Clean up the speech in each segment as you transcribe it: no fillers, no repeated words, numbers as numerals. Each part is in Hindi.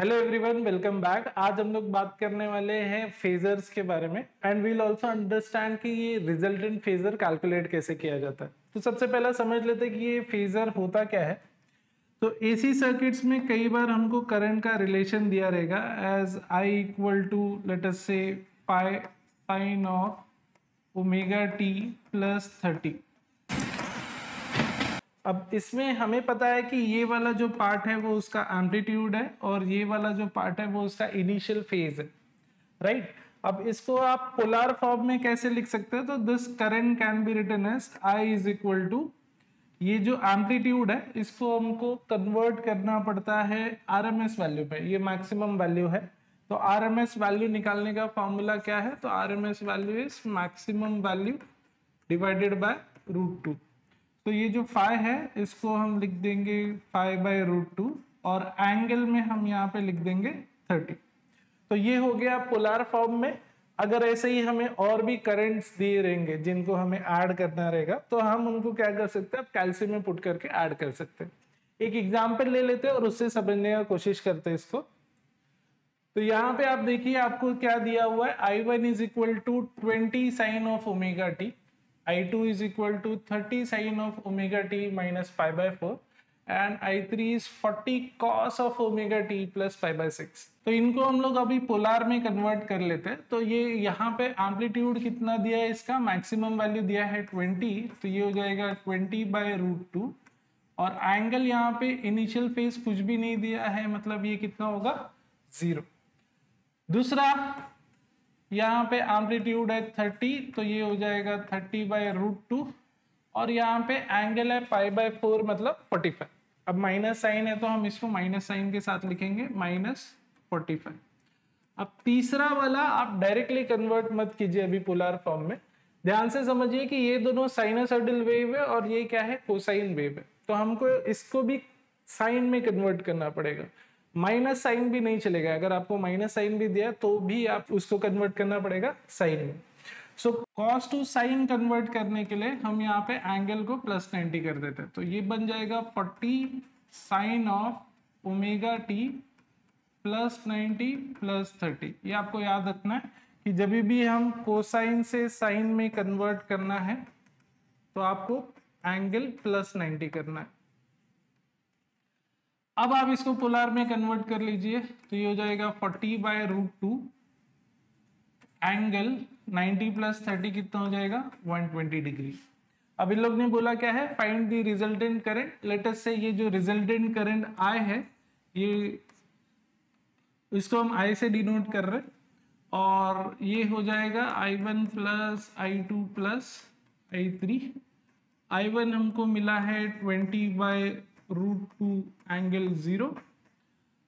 Hello everyone, welcome back. आज हम लोग बात करने वाले हैं फेजर्स के बारे में एंड वील आल्सो अंडरस्टैंड कि ये रिजल्टेंट फेजर कैलकुलेट कैसे किया जाता है। तो सबसे पहला समझ लेते हैं कि ये फेजर होता क्या है। तो एसी सर्किट्स में कई बार हमको करंट का रिलेशन दिया रहेगा as I equal to let us से pi sine of omega T plus 30। अब इसमें हमें पता है कि ये वाला जो पार्ट है वो उसका एम्पलीट्यूड है और ये वाला जो पार्ट है वो उसका इनिशियल फेज है, राइट। अब इसको आप पोलर फॉर्म में कैसे लिख सकते हैं? तो this current can be written as I is equal to, ये जो एम्पलीट्यूड है इसको हमको कन्वर्ट करना पड़ता है आरएमएस वैल्यू पे। ये मैक्सिमम वैल्यू है, तो आरएमएस वैल्यू निकालने का फॉर्मूला क्या है? तो RMS value is maximum value divided by √2। तो ये जो फाई है इसको हम लिख देंगे फाई बाय √2 और एंगल में हम यहाँ पे लिख देंगे 30। तो ये हो गया पोलर फॉर्म में। अगर ऐसे ही हमें और भी करंट्स दिए रहेंगे जिनको हमें ऐड करना रहेगा तो हम उनको क्या कर सकते हैं? कैल्शियम में पुट करके ऐड कर सकते हैं। एक एग्जाम्पल ले लेते हैं और उससे समझने का कोशिश करते हैं इसको। तो यहाँ पे आप देखिए आपको क्या दिया हुआ है, I1 is equal to 20 sine of omega t, I2 is equal to 30 sin of omega t minus pi by 4 and I3 is 40 cos of omega t plus pi by 6। तो इनको हम लोग अभी पोलर में कन्वर्ट कर लेते हैं। तो ये यहाँ पे एम्पलीट्यूड कितना दिया है, इसका मैक्सिमम वैल्यू दिया है 20, तो ये हो जाएगा 20 बाय √2 और एंगल यहाँ पे इनिशियल फेज कुछ भी नहीं दिया है, मतलब ये कितना होगा 0। दूसरा यहाँ पे एम्पलीट्यूड है 30, तो ये हो जाएगा 30 बाय √2 और यहाँ पे एंगल है पाई बाय 4 मतलब 45। अब माइनस साइन है तो हम इसको माइनस साइन के साथ लिखेंगे -45। अब तीसरा वाला आप डायरेक्टली कन्वर्ट मत कीजिए अभी पोलर फॉर्म में, ध्यान से समझिए कि ये दोनों साइनसॉइडल वेव है और ये क्या है, कोसाइन वेव है। तो हमको इसको भी साइन में कन्वर्ट करना पड़ेगा। माइनस साइन भी नहीं चलेगा, अगर आपको माइनस साइन भी दिया तो भी आप उसको कन्वर्ट करना पड़ेगा साइन में। So cos to sine convert करने के लिए हम यहाँ पे एंगल को +90 कर देते हैं। तो ये बन जाएगा 40 साइन ऑफ ओमेगा टी +90 +30। ये आपको याद रखना है कि जब भी हम कोसाइन से साइन में कन्वर्ट करना है तो आपको एंगल +90 करना है। अब आप इसको पोलर में कन्वर्ट कर लीजिए, तो ये हो जाएगा 40 बाय √2 एंगल 90 + 30 कितना हो जाएगा 120 डिग्री। अब इन लोग ने बोला क्या है, find the resultant current. Late us से ये जो रिजल्टेंट करंट I है ये इसको हम I से डिनोट कर रहे हैं और ये हो जाएगा I1 + I2 + I3। I1 हमको मिला है 20 बाय √2 एंगल 0,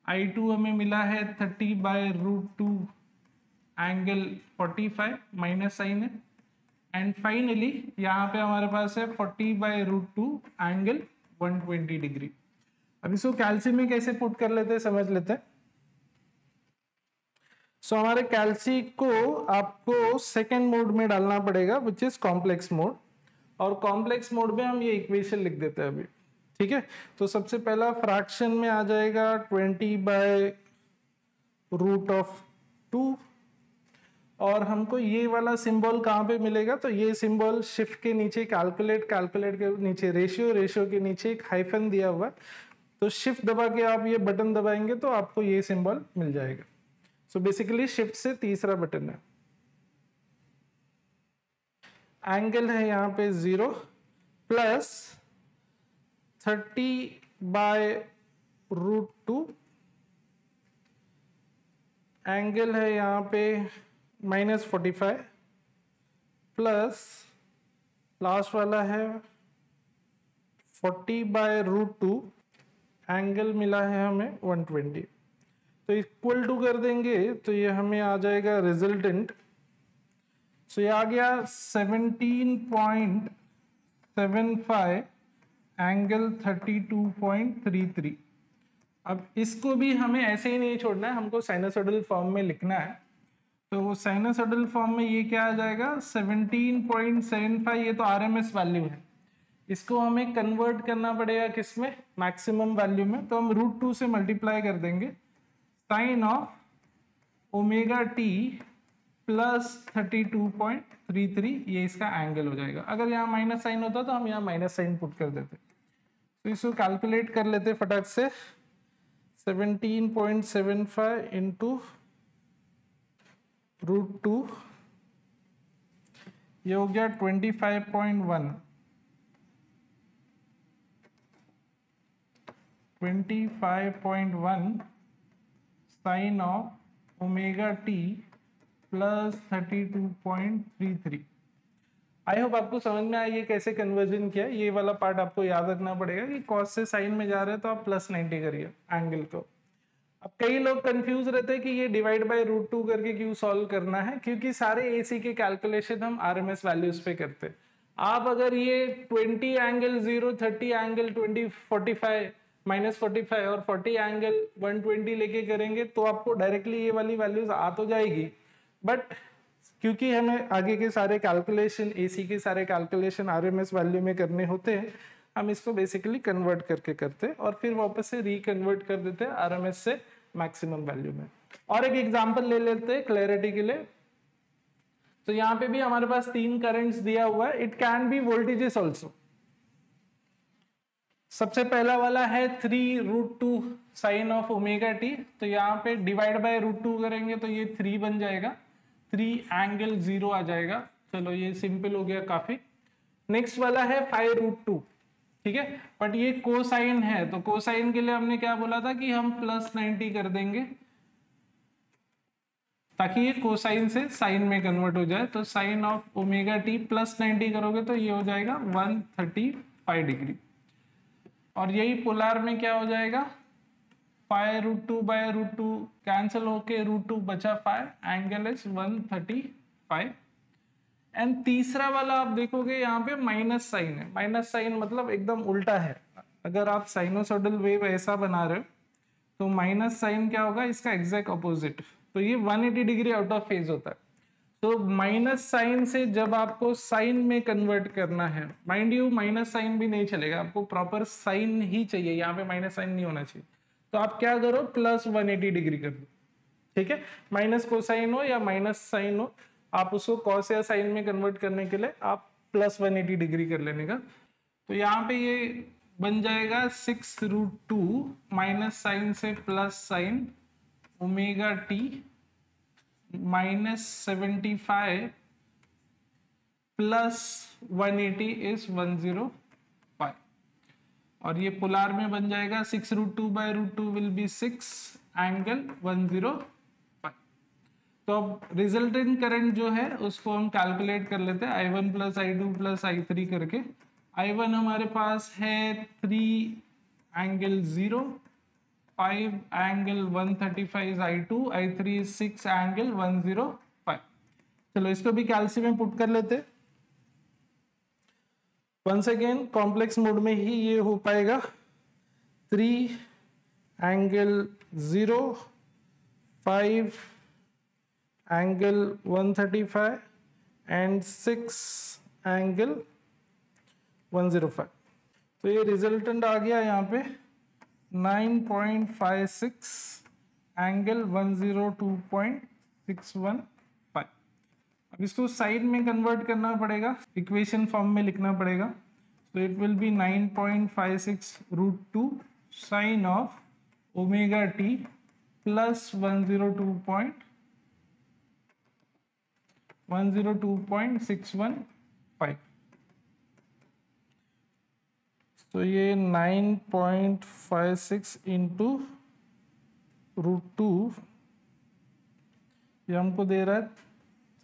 I2 हमें मिला है 30 बाय √2 एंगल 45 माइनस साइन है एंड फाइनली यहाँ पे हमारे पास है 40 बाय √2 एंगल 120 डिग्री। अब इसको कैल्सी में कैसे पुट कर लेते हैं समझ लेते हैं। सो हमारे कैल्सी को आपको सेकेंड मोड में डालना पड़ेगा विच इज कॉम्प्लेक्स मोड, और कॉम्प्लेक्स मोड में हम ये इक्वेशन लिख देते हैं अभी, ठीक है। तो सबसे पहला फ्रैक्शन में आ जाएगा 20 बाय √2 और हमको ये वाला सिंबल कहाँ पे मिलेगा, तो ये सिंबल शिफ्ट के नीचे कैलकुलेट के नीचे रेशियो के नीचे एक हाइफन दिया हुआ है, तो शिफ्ट दबा के आप ये बटन दबाएंगे तो आपको ये सिंबल मिल जाएगा। सो बेसिकली शिफ्ट से तीसरा बटन है। एंगल है यहाँ पे 0 प्लस 30 बाय √2 एंगल है यहाँ पे -45 प्लस लास्ट वाला है 40 बाय √2 एंगल मिला है हमें 120। तो इक्वल टू कर देंगे तो ये हमें आ जाएगा रिजल्टेंट। सो ये आ गया 17.75 एंगल 32.33। अब इसको भी हमें ऐसे ही नहीं छोड़ना है, हमको साइनसॉइडल फॉर्म में लिखना है। तो साइनसॉइडल फॉर्म में ये क्या आ जाएगा 17.75, ये तो आरएमएस वैल्यू है, इसको हमें कन्वर्ट करना पड़ेगा किसमें, मैक्सिमम वैल्यू में। तो हम √2 से मल्टीप्लाई कर देंगे sine of omega T plus 32.33, ये इसका एंगल हो जाएगा। अगर यहाँ माइनस साइन होता तो हम यहाँ माइनस साइन पुट कर देते। तो इसको कैलकुलेट कर लेते फटाक से। 17.75 इंटू √2, ये हो गया 25.1। 25.1 sine of omega T plus 32.33। I hope आपको समझ में आया ये कैसे कन्वर्जन किया। ये वाला पार्ट आपको याद रखना पड़ेगा कि कॉस से साइन में जा रहे हैं तो आप प्लस 90 करिए एंगल को। अब कई लोग कंफ्यूज रहते हैं कि ये डिवाइड बाय √2 करके क्यों सॉल्व करना है, क्योंकि सारे एसी के कैलकुलेशन हम आरएमएस वैल्यूज पे करते हैं। आप अगर ये 20 एंगल 0, 30 एंगल 20, 45 -45 और 40 एंगल 120 लेके करेंगे तो आपको डायरेक्टली ये वाली वैल्यूज आ तो जाएगी, बट क्योंकि हमें आगे के सारे कैलकुलेशन, एसी के सारे कैलकुलेशन आरएमएस वैल्यू में करने होते हैं, हम इसको बेसिकली कन्वर्ट करके करते हैं और फिर वापस से रिकन्वर्ट कर देते हैं आरएमएस से मैक्सिमम वैल्यू में। और एक एग्जांपल ले लेते हैं क्लैरिटी के लिए। तो यहाँ पे भी हमारे पास 3 करंट्स दिया हुआ है। It can be voltages also. सबसे पहला वाला है 3√2 साइन ऑफ ओमेगा टी। तो यहाँ पे डिवाइड बाय √2 करेंगे तो ये 3 बन जाएगा, 3 एंगल 0 आ जाएगा। चलो ये सिंपल हो गया काफी। नेक्स्ट वाला है 5√2, ठीक है, बट ये कोसाइन है तो कोसाइन के लिए हमने क्या बोला था कि हम प्लस 90 कर देंगे ताकि ये कोसाइन से साइन में कन्वर्ट हो जाए। तो sine of omega T plus 90 करोगे तो ये हो जाएगा 135 डिग्री। और यही पोलर में क्या हो जाएगा, 5√2 बाय √2 कैंसिल होके √2 बचा 5, एंगल इज 135। एंड तीसरा वाला आप देखोगे यहाँ पे माइनस साइन है। माइनस साइन मतलब एकदम उल्टा है। अगर आप साइनोसॉइडल वेव ऐसा बना रहे हो तो माइनस साइन क्या होगा, इसका एग्जैक्ट ऑपोजिट। तो ये 180 डिग्री आउट ऑफ फेज होता है। तो माइनस साइन से जब आपको साइन में कन्वर्ट करना है, माइंड यू माइनस साइन भी नहीं चलेगा, आपको प्रॉपर साइन ही चाहिए, यहाँ पे माइनस साइन नहीं होना चाहिए। तो आप क्या करो, प्लस 180 डिग्री कर दो, ठीक है। माइनस कोसाइन हो या माइनस साइन हो, आप उसको कॉस या साइन में कन्वर्ट करने के लिए आप प्लस 180 डिग्री कर लेने का। तो यहाँ पे ये बन जाएगा 6√2 माइनस साइन से plus sine omega T -75 plus 180 is 105। और ये पोलर में बन जाएगा 6√2 बाय √2 विल बी 6 एंगल 105। तो अब रिजल्टेंट करंट जो है उसको हम कैलकुलेट कर लेते हैं, I1 plus I2 plus I3 करके। I1 हमारे पास है 3 angle 0, 5 angle 135 I2, I3 6 angle 105। चलो इसको भी कैल्सी में पुट कर लेते। वंस अगेन कॉम्प्लेक्स मोड में ही ये हो पाएगा। 3 एंगल 0, 5 एंगल 135 एंड 6 एंगल 105। तो ये रिजल्टेंट आ गया यहाँ पे 9.56 एंगल 102.615। अब इसको साइड में कन्वर्ट करना पड़ेगा, इक्वेशन फॉर्म में लिखना पड़ेगा। तो it will be 9.56 √2 sine of omega T plus 102.615। तो ये 9.56 इंटू √2 ये हमको दे रहा है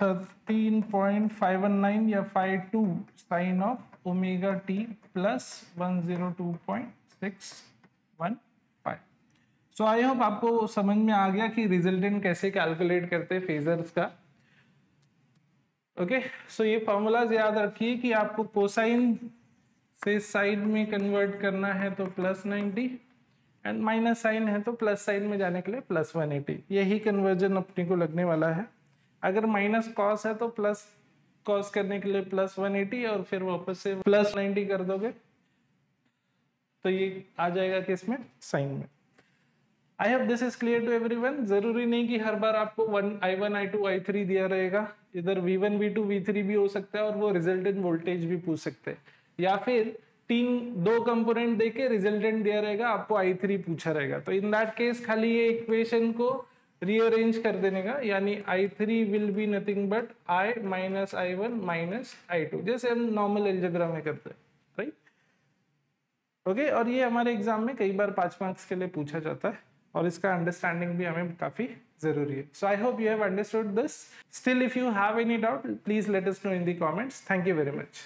13.519 या 52 sine of omega T plus 102.615। So I hope आपको समझ में आ गया कि रिजल्टेंट कैसे कैलकुलेट करते हैं फेजर्स का। ओके, सो ये फॉर्मूलाज याद रखिए कि आपको कोसाइन से साइड में कन्वर्ट करना है तो प्लस 90 एंड माइनस साइन है तो प्लस साइन में जाने के लिए प्लस 180। यही कन्वर्जन अपने को लगने वाला है। अगर माइनस कॉस है तो प्लस कॉस करने के लिए प्लस 180 और फिर वापस से प्लस 90 कर दोगे तो ये आ जाएगा किसमें, साइन में। I hope this is clear to everyone. जरूरी नहीं कि हर बार आपको I1 I2 I3 दिया रहेगा, इधर V1 V2 V3 भी हो सकता है और वो रिजल्टेंट वोल्टेज भी पूछ सकते हैं, या फिर दो कंपोनेंट देके रिजल्टेंट दिया रहेगा, आपको I3 पूछा रहेगा, तो इन दैट केस खाली ये इक्वेशन को रीअरेंज कर देने का, यानी I3 will be nothing but I minus I1 minus I2, जैसे हम नॉर्मल अलजेब्रा में करते हैं, राइट। ओके, और ये हमारे एग्जाम में कई बार 5 मार्क्स के लिए पूछा जाता है और इसका अंडरस्टैंडिंग भी हमें काफी जरूरी है। So I hope you have understood this. Still if you have any doubt please let us know in the comments. Thank you very much.